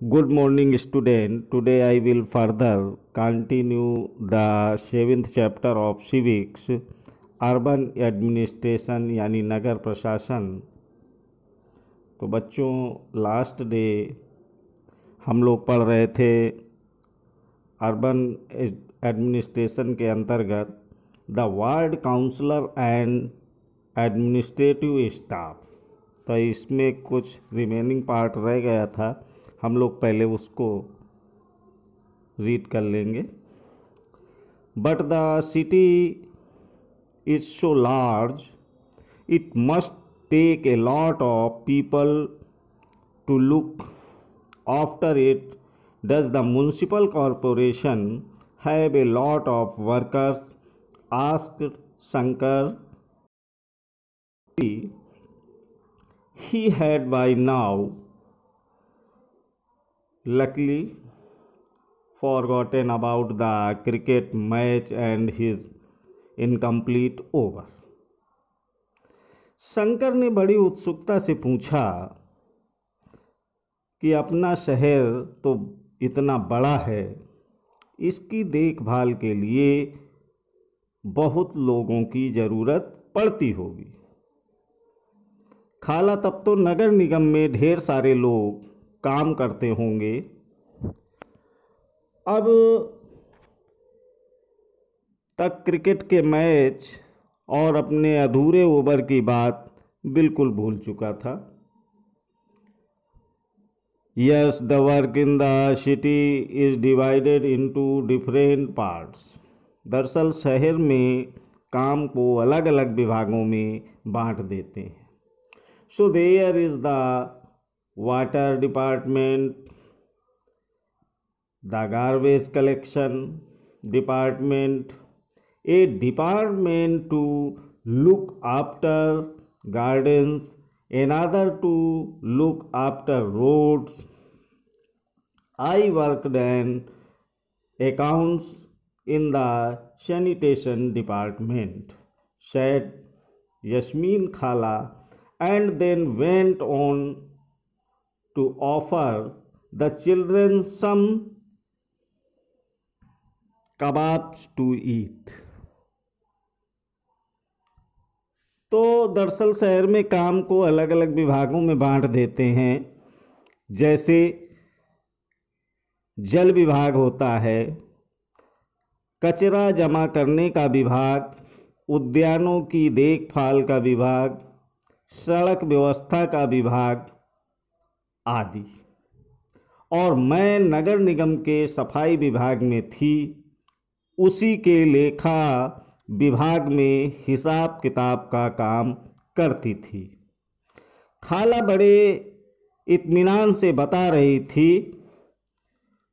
Good morning, student. Today I will further continue the seventh chapter of civics, urban administration यानी नगर प्रशासन। तो बच्चों, last day हम लोग पढ़ रहे थे अर्बन एडमिनिस्ट्रेशन के अंतर्गत the ward councillor and administrative staff. तो इसमें कुछ रिमेनिंग पार्ट रह गया था, हम लोग पहले उसको रीड कर लेंगे। But the city is so large it must take a lot of people to look after it. Does the municipal corporation have a lot of workers? Asked Shankar. He had by now luckily forgotten about the cricket match and his incomplete over. Shankar ने बड़ी उत्सुकता से पूछा कि अपना शहर तो इतना बड़ा है, इसकी देखभाल के लिए बहुत लोगों की ज़रूरत पड़ती होगी। खाला, तब तो नगर निगम में ढेर सारे लोग काम करते होंगे। अब तक क्रिकेट के मैच और अपने अधूरे ओवर की बात बिल्कुल भूल चुका था। Yes, the work in the city is divided into different parts. दरअसल शहर में काम को अलग अलग विभागों में बांट देते हैं। So there is the water department, the garbage collection department, a department to look after gardens, another to look after roads. I worked in accounts in the sanitation department, said Yasmin Khala, and then went on to offer the children some kebabs to eat. तो दरअसल शहर में काम को अलग अलग विभागों में बांट देते हैं। जैसे जल विभाग होता है, कचरा जमा करने का विभाग, उद्यानों की देखभाल का विभाग, सड़क व्यवस्था का विभाग आदि। और मैं नगर निगम के सफाई विभाग में थी, उसी के लेखा विभाग में हिसाब किताब का काम करती थी। खाला बड़े इत्मीनान से बता रही थी।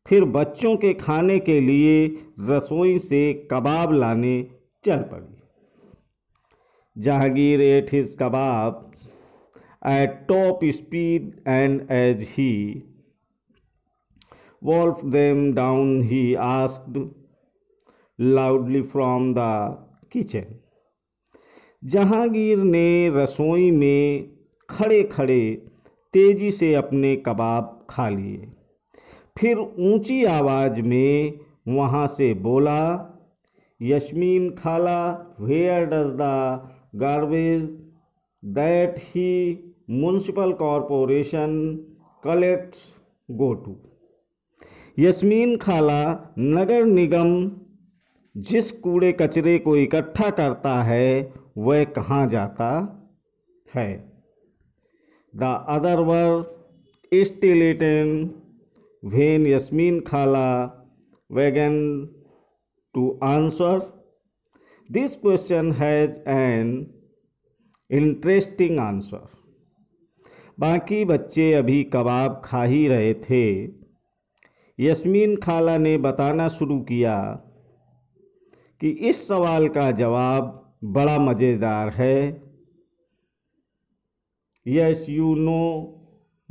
फिर बच्चों के खाने के लिए रसोई से कबाब लाने चल पड़ी। Jahangir ate his kebabs at top speed, and as he wolfed them down, he asked loudly from the kitchen. Jahangir ने रसोई में खड़े खड़े तेजी से अपने कबाब खा लिए। फिर ऊंची आवाज़ में वहाँ से बोला, यस्मीन खाला, where does the garbage that he municipal corporation collects go to? Yasmeen खाला, नगर निगम जिस कूड़े कचरे को इकट्ठा करता है वह कहाँ जाता है? The other were still eaten when Yasmin Khala began to answer. This question has an interesting answer. बाकी बच्चे अभी कबाब खा ही रहे थे। यस्मीन खाला ने बताना शुरू किया कि इस सवाल का जवाब बड़ा मज़ेदार है। Yes, you know,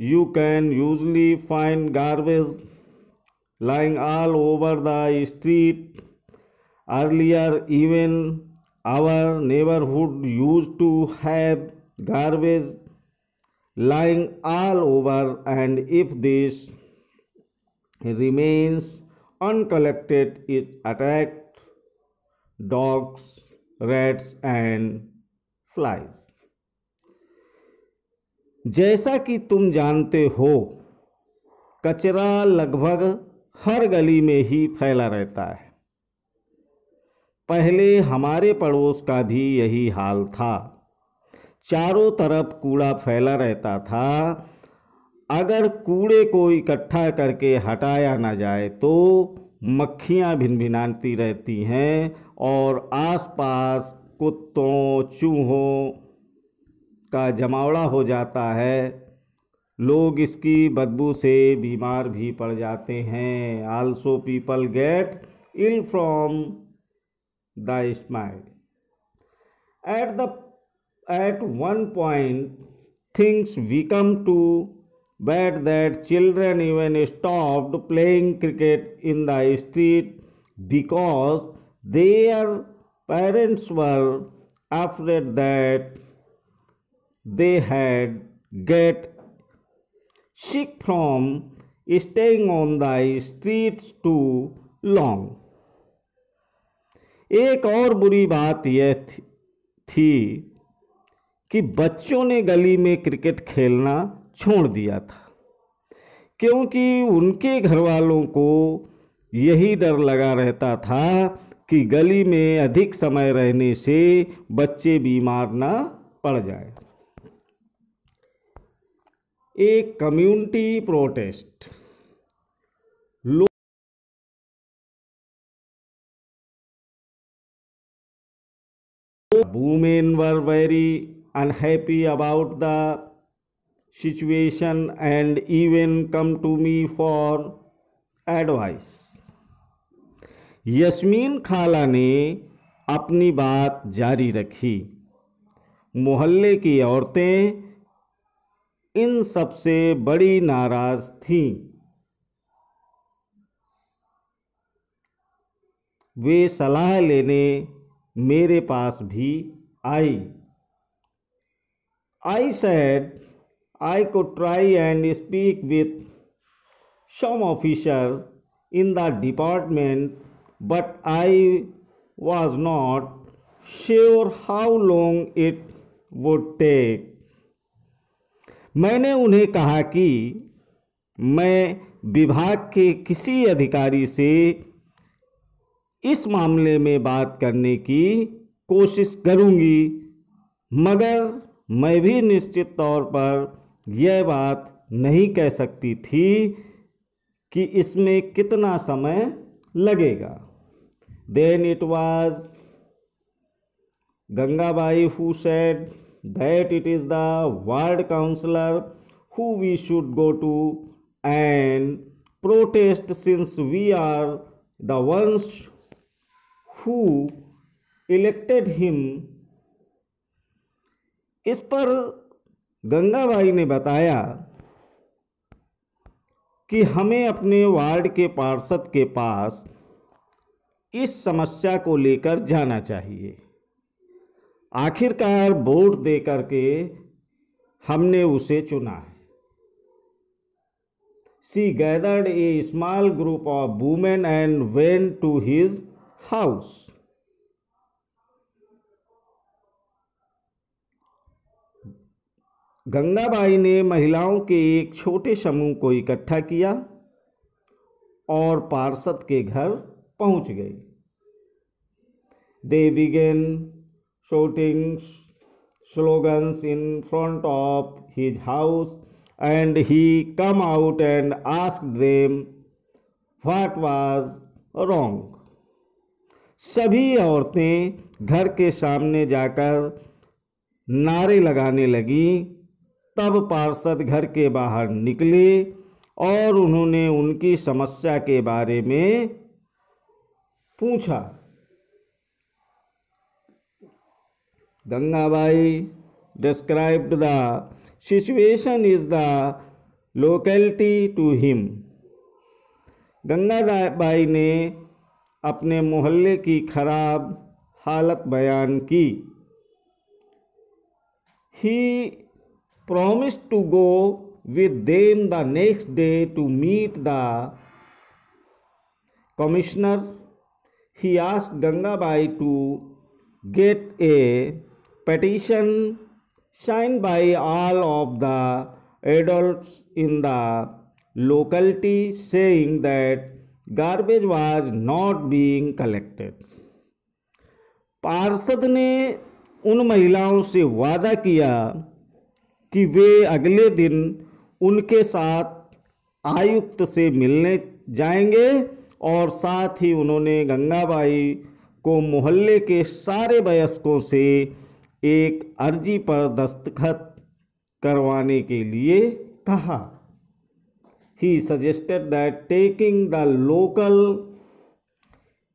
you can usually find garbage lying all over the street. Earlier, even our neighborhood used to have garbage lying all over, and if this remains uncollected it attract dogs, rats and flies. जैसा कि तुम जानते हो, कचरा लगभग हर गली में ही फैला रहता है। पहले हमारे पड़ोस का भी यही हाल था। चारों तरफ कूड़ा फैला रहता था। अगर कूड़े को इकट्ठा करके हटाया ना जाए तो मक्खियाँ भिनभिनाती रहती हैं और आसपास कुत्तों, चूहों का जमावड़ा हो जाता है। लोग इसकी बदबू से बीमार भी पड़ जाते हैं। Also people get ill from the smile. At one point, things become too bad that children even stopped playing cricket in the street because their parents were afraid that they had get sick from staying on the streets too long. एक और बुरी बात यह थी कि बच्चों ने गली में क्रिकेट खेलना छोड़ दिया था, क्योंकि उनके घर वालों को यही डर लगा रहता था कि गली में अधिक समय रहने से बच्चे बीमार ना पड़ जाए। एक community protest. Women were very unhappy about the situation and even come to me for advice. Yasmeen खाला ने अपनी बात जारी रखी। मोहल्ले की औरतें इन सबसे बड़ी नाराज थीं। वे सलाह लेने मेरे पास भी आई। I said I could try and speak with some officer in the department, but I was not sure how long it would take. मैंने उन्हें कहा कि मैं विभाग के किसी अधिकारी से इस मामले में बात करने की कोशिश करूंगी, मगर मैं भी निश्चित तौर पर यह बात नहीं कह सकती थी कि इसमें कितना समय लगेगा। Then it was Gangabai who said that it is the ward councillor who we should go to and protest, since we are the ones who elected him. इस पर गंगाबाई ने बताया कि हमें अपने वार्ड के पार्षद के पास इस समस्या को लेकर जाना चाहिए। आखिरकार वोट दे करके हमने उसे चुना है। She gathered a small group of women and went to his house. Gangabai ने महिलाओं के एक छोटे समूह को इकट्ठा किया और पार्षद के घर पहुंच गई। They began shouting slogans in front of his house and he came out and asked them what was wrong. सभी औरतें घर के सामने जाकर नारे लगाने लगी। तब पार्षद घर के बाहर निकले और उन्होंने उनकी समस्या के बारे में पूछा। Gangabai described the situation is the locality to him. Gangabai ने अपने मोहल्ले की खराब हालत बयान की। He promised to go with them the next day to meet the commissioner, he asked Gangabai to get a petition signed by all of the adults in the locality saying that garbage was not being collected. पार्षद ने उन महिलाओं से वादा किया कि वे अगले दिन उनके साथ आयुक्त से मिलने जाएंगे और साथ ही उन्होंने गंगाबाई को मोहल्ले के सारे वयस्कों से एक अर्जी पर दस्तखत करवाने के लिए कहा. He suggested that taking the local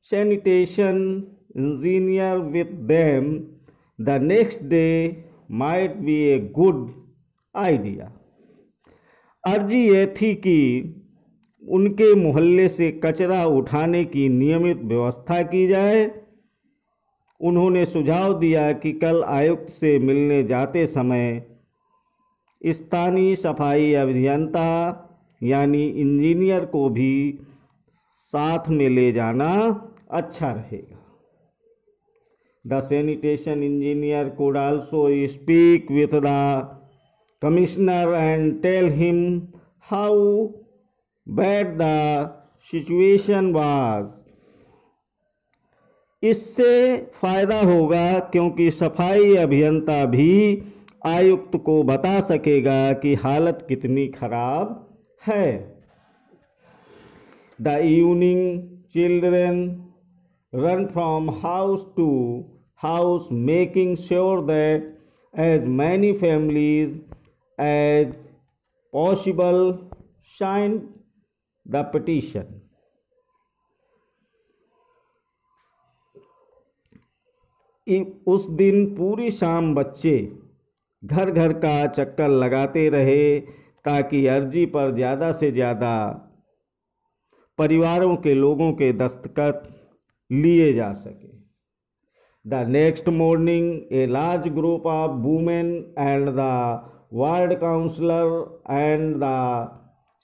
sanitation engineer with them the next day might be a good idea. अर्जी ये थी कि उनके मोहल्ले से कचरा उठाने की नियमित व्यवस्था की जाए. उन्होंने सुझाव दिया कि कल आयुक्त से मिलने जाते समय स्थानीय सफाई अभियंता यानी इंजीनियर को भी साथ में ले जाना अच्छा रहेगा. The sanitation engineer could also speak with the commissioner and tell him how bad the situation was. इससे फायदा होगा क्योंकि सफाई अभियंता भी आयुक्त को बता सकेगा कि हालत कितनी खराब है. The evening children run from house to house making sure that as many families as possible signed the petition. उस दिन पूरी शाम बच्चे घर घर का चक्कर लगाते रहे ताकि अर्जी पर ज़्यादा से ज़्यादा परिवारों के लोगों के दस्तखत लिए जा सके. The next morning, a large group of women and the ward councillor and the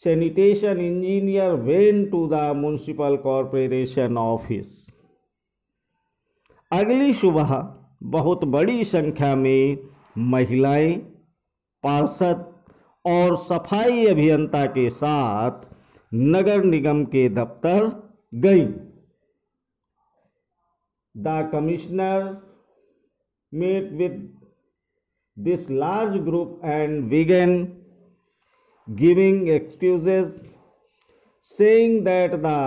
sanitation engineer went to the municipal corporation office. अगली सुबह बहुत बड़ी संख्या में महिलाएं, पार्षद और सफाई अभियंता के साथ नगर निगम के दफ्तर गईं. The commissioner met with this large group and began giving excuses, saying that the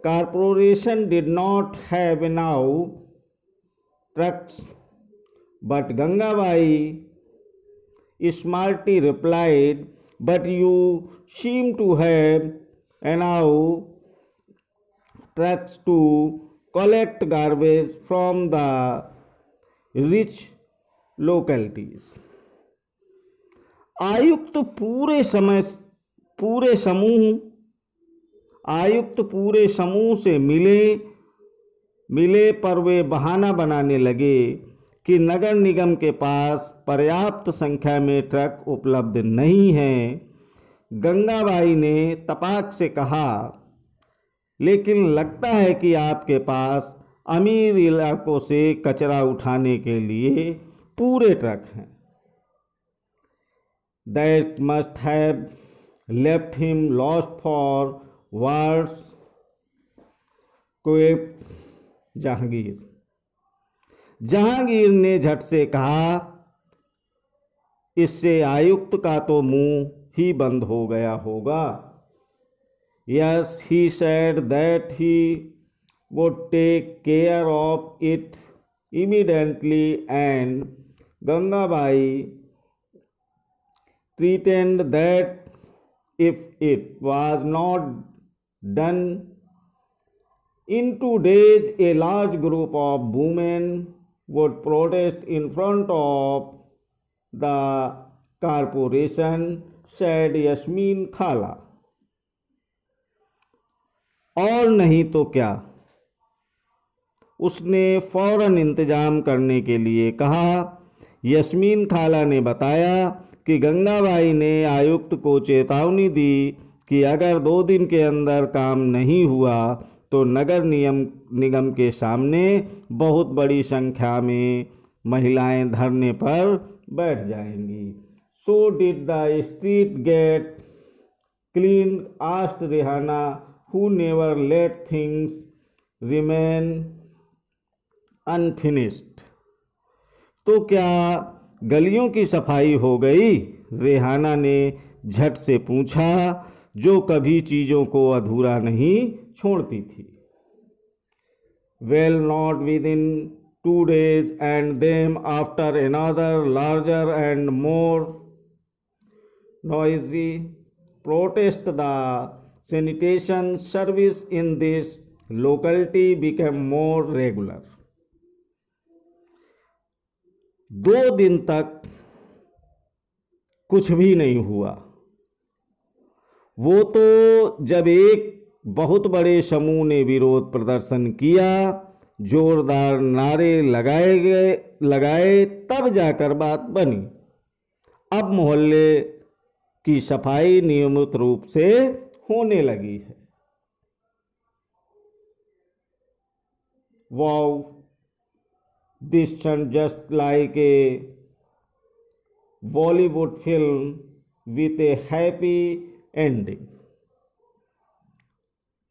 corporation did not have enough trucks. But Gangabai smartly replied, "But you seem to have enough trucks to collect garbage from the rich localities." आयुक्त पूरे समूह से मिले पर वे बहाना बनाने लगे कि नगर निगम के पास पर्याप्त संख्या में ट्रक उपलब्ध नहीं हैं. गंगाबाई ने तपाक से कहा, लेकिन लगता है कि आपके पास अमीर इलाकों से कचरा उठाने के लिए पूरे ट्रक हैं. That must have left him lost for words, quoth Jahangir. Jahangir ने झट से कहा, इससे आयुक्त का तो मुंह ही बंद हो गया होगा. Yes, he said that he would take care of it immediately, and Gangabai threatened that if it was not done in 2 days, a large group of women would protest in front of the corporation, said Yasmin Khala. और नहीं तो क्या, उसने फौरन इंतजाम करने के लिए कहा. यस्मीन खाला ने बताया कि गंगाबाई ने आयुक्त को चेतावनी दी कि अगर 2 दिन के अंदर काम नहीं हुआ तो नगर निगम के सामने बहुत बड़ी संख्या में महिलाएं धरने पर बैठ जाएंगी। So did the street gate clean, asked Rehana, who never let things remain unfinished. तो क्या गलियों की सफाई हो गई? रेहाना ने झट से पूछा, जो कभी चीज़ों को अधूरा नहीं छोड़ती थी। Well, not with in 2 days, and then after another larger and more noisy protest, the sanitation service in this locality became more regular. 2 दिन तक कुछ भी नहीं हुआ। वो तो जब एक बहुत बड़े समूह ने विरोध प्रदर्शन किया, जोरदार नारे लगाए तब जाकर बात बनी। अब मोहल्ले की सफाई नियमित रूप से होने लगी है। Wow, this sun just like a Bollywood film with a happy ending.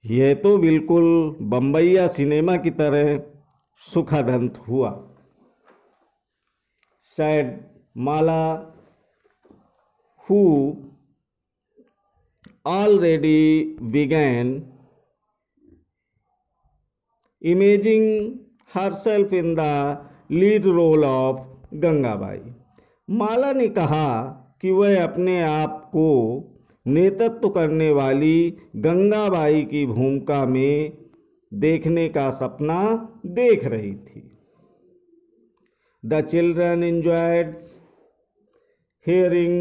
यह तो बिल्कुल बम्बईया सिनेमा की तरह सुखद अंत हुआ। Sad Mala, who already began imagining herself in the lead role of Gangabai. Mala ने कहा कि वह अपने आप को नेतृत्व करने वाली गंगाबाई की भूमिका में देखने का सपना देख रही थी। The children enjoyed hearing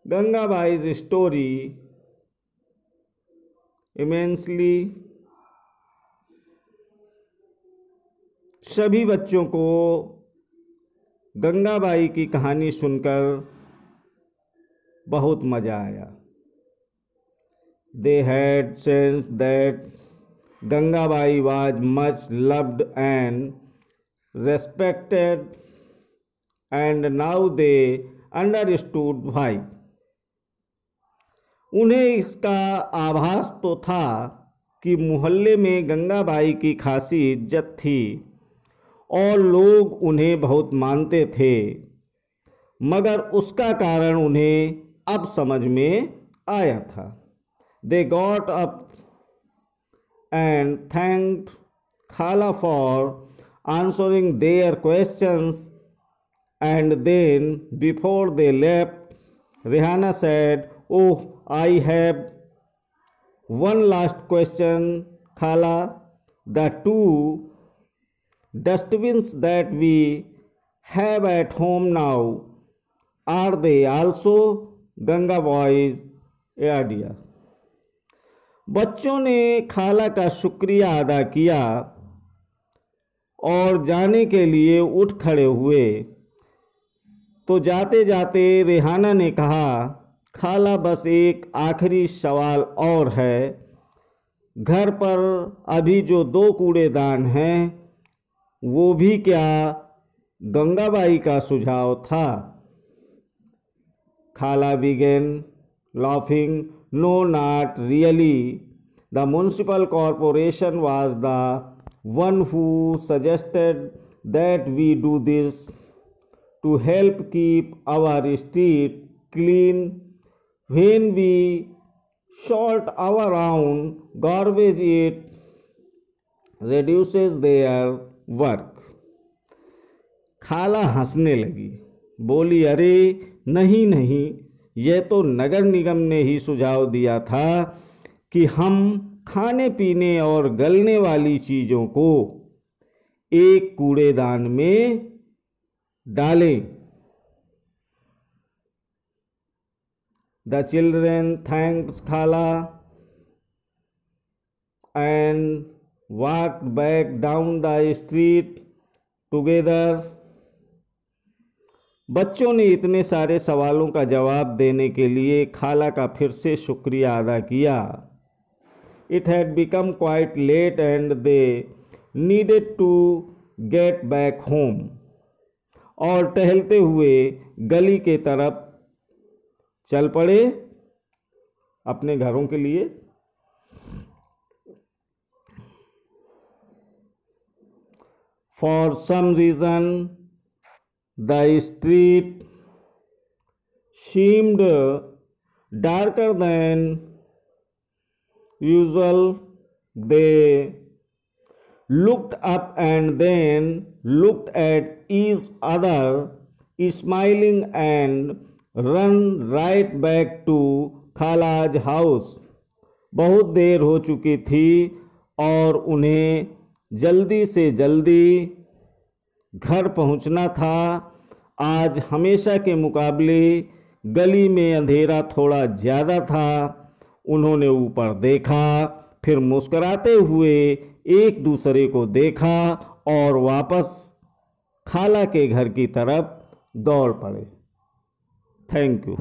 Gangabai's story immensely। सभी बच्चों को गंगाबाई की कहानी सुनकर बहुत मज़ा आया। They had sensed that Gangabai was much loved and respected, and now they understood why। उन्हें इसका आभास तो था कि मोहल्ले में गंगाबाई की खासी इज्जत थी और लोग उन्हें बहुत मानते थे, मगर उसका कारण उन्हें अब समझ में आया था। They got up and thanked Khala for answering their questions, and then before they left, Rehanna said, "Oh, I have one last question, Khala. The 2 dustbins that we have at home now, are they also Gangabai's idea?" बच्चों ने खाला का शुक्रिया अदा किया और जाने के लिए उठ खड़े हुए। तो जाते जाते रेहाना ने कहा, खाला, बस एक आखिरी सवाल और है। घर पर अभी जो 2 कूड़ेदान हैं, वो भी क्या गंगाबाई का सुझाव था? खाला began laughing. No, not really. The municipal corporation was the one who suggested that we do this to help keep our street clean. When we sort our own garbage, it reduces their work। खाला हंसने लगी, बोली, अरे नहीं नहीं, यह तो नगर निगम ने ही सुझाव दिया था कि हम खाने पीने और गलने वाली चीज़ों को एक कूड़ेदान में डालें। The children thanked Khala and walked back down the street together। बच्चों ने इतने सारे सवालों का जवाब देने के लिए खाला का फिर से शुक्रिया अदा किया। It had become quite late and they needed to get back home. और टहलते हुए गली के तरफ चल पड़े अपने घरों के लिए। For some reason the street seemed darker than usual. They looked up and then looked at each other, smiling, and run right back to खालाज हाउस। बहुत देर हो चुकी थी और उन्हें जल्दी से जल्दी घर पहुंचना था। आज हमेशा के मुकाबले गली में अंधेरा थोड़ा ज़्यादा था। उन्होंने ऊपर देखा, फिर मुस्कुराते हुए एक दूसरे को देखा और वापस खाला के घर की तरफ दौड़ पड़े। Thank you.